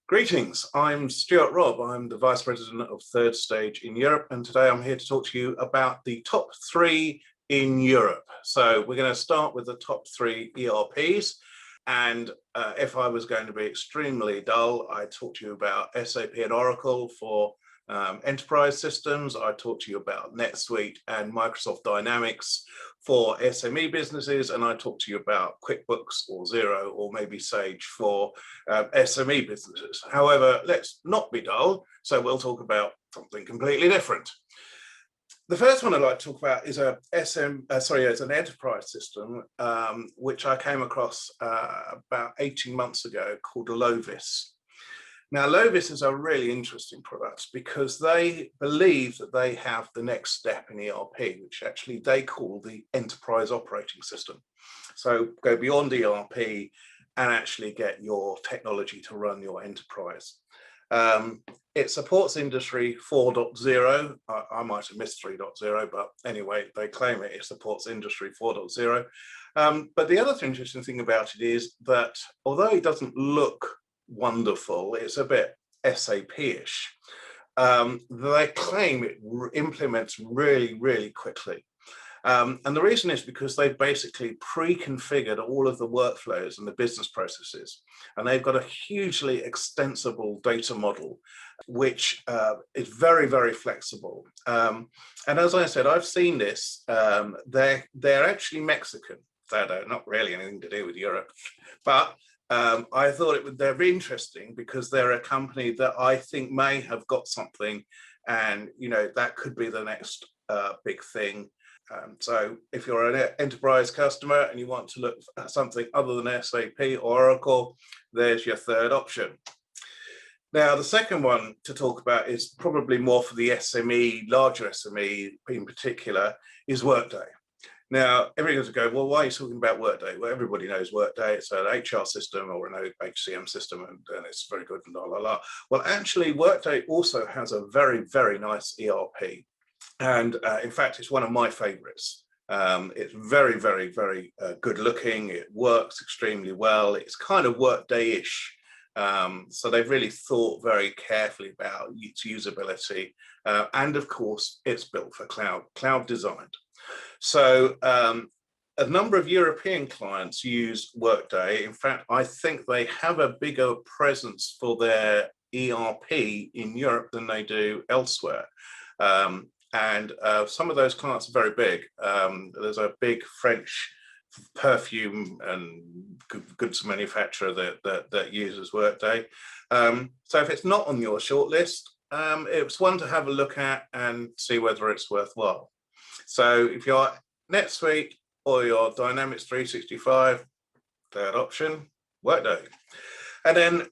Greetings, I'm Stuart Robb. I'm the Vice President of Third Stage in Europe, and today I'm here to talk to you about the top three in Europe. So we're going to start with the top three ERPs, and if I was going to be extremely dull, I'd talk to you about SAP and Oracle for enterprise systems. I talk to you about NetSuite and Microsoft Dynamics for SME businesses, and I talk to you about QuickBooks or Xero or maybe Sage for SME businesses. However, let's not be dull, so we'll talk about something completely different. The first one I'd like to talk about is it's an enterprise system which I came across about 18 months ago called Lovis. Now, Lovis is a really interesting product because they believe that they have the next step in ERP, which actually they call the enterprise operating system. So go beyond ERP and actually get your technology to run your enterprise. It supports Industry 4.0. I might have missed 3.0, but anyway, they claim it supports Industry 4.0. But the other interesting thing about it is that although it doesn't look wonderful, it's a bit SAP-ish. They claim it implements really quickly. And the reason is because they've basically pre-configured all of the workflows and the business processes. And they've got a hugely extensible data model, which is very flexible. And as I said, I've seen this. They're actually Mexican. They're not really anything to do with Europe, but I thought they're interesting because they're a company that I think may have got something, and that could be the next big thing. So if you're an enterprise customer and you want to look at something other than SAP or Oracle, there's your third option. Now, the second one to talk about is probably more for the SME, larger SME in particular, is Workday. Now, everyone's going, well, why are you talking about Workday? Well, everybody knows Workday. It's an HR system or an HCM system, and it's very good and la. Well, actually, Workday also has a very nice ERP. And in fact, it's one of my favorites. It's very good looking. It works extremely well. It's kind of Workday-ish. So they've really thought very carefully about its usability. And of course, it's built for cloud designed. So a number of European clients use Workday. In fact, I think they have a bigger presence for their ERP in Europe than they do elsewhere. And some of those clients are very big. There's a big French perfume and goods manufacturer that uses Workday. So if it's not on your shortlist, it's one to have a look at and see whether it's worthwhile. So if you're NetSuite or your Dynamics 365, third option, Workday. And then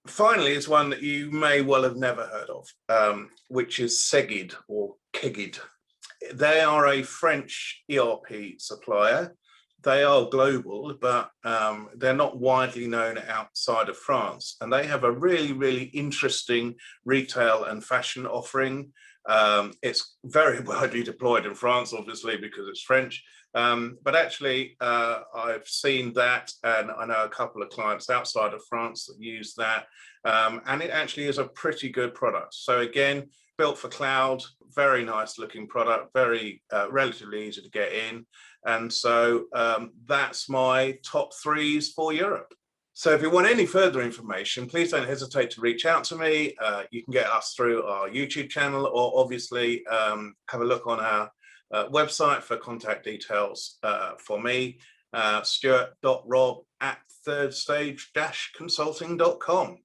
finally is one that you may well have never heard of, which is Segid or Kegid. They are a French ERP supplier. They are global, but they're not widely known outside of France. And they have a really interesting retail and fashion offering. It's very widely deployed in France, obviously, because it's French. But actually, I've seen that, and I know a couple of clients outside of France that use that. And it actually is a pretty good product. So again, built for cloud, very nice looking product, very relatively easy to get in. And so that's my top threes for Europe. So if you want any further information, please don't hesitate to reach out to me. You can get us through our YouTube channel, or obviously have a look on our website for contact details for me, stuart.robb@thirdstage-consulting.com.